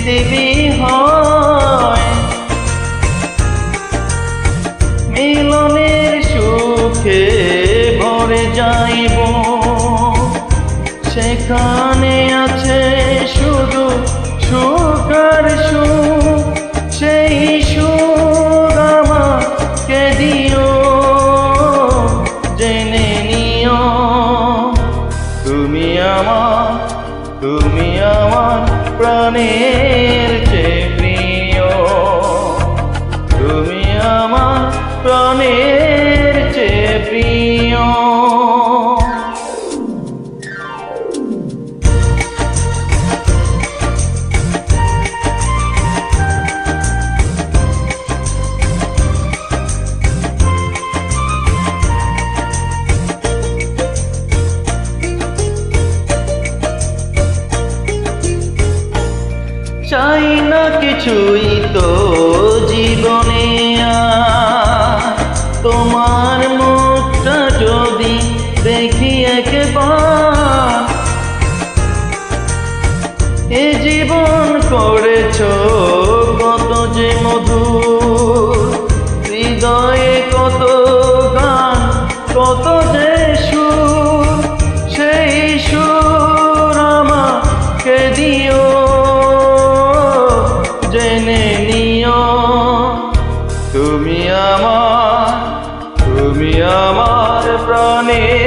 পৃথিবী হয়। মিলনের সুখে ভরে যাইব, সেখানে আছে শুধু সুখ আর সুখ। সেই সুখ আমাকে দিও, জেনে নিও তুমি আমার প্রাণের চেয়ে প্রিয়। তুমি আমার প্রাণের চেয়ে প্রিয়। চাই না কিছুই তো জীবনে আর, তোমার মুখটা যদি দেখি একবার। এ জীবন করেছো কত যে মধুর, হৃদয়ে কত গান কত যে সুর। সেই সুর আমাকে দিও, জেনে নিও তুমি আমার প্রাণের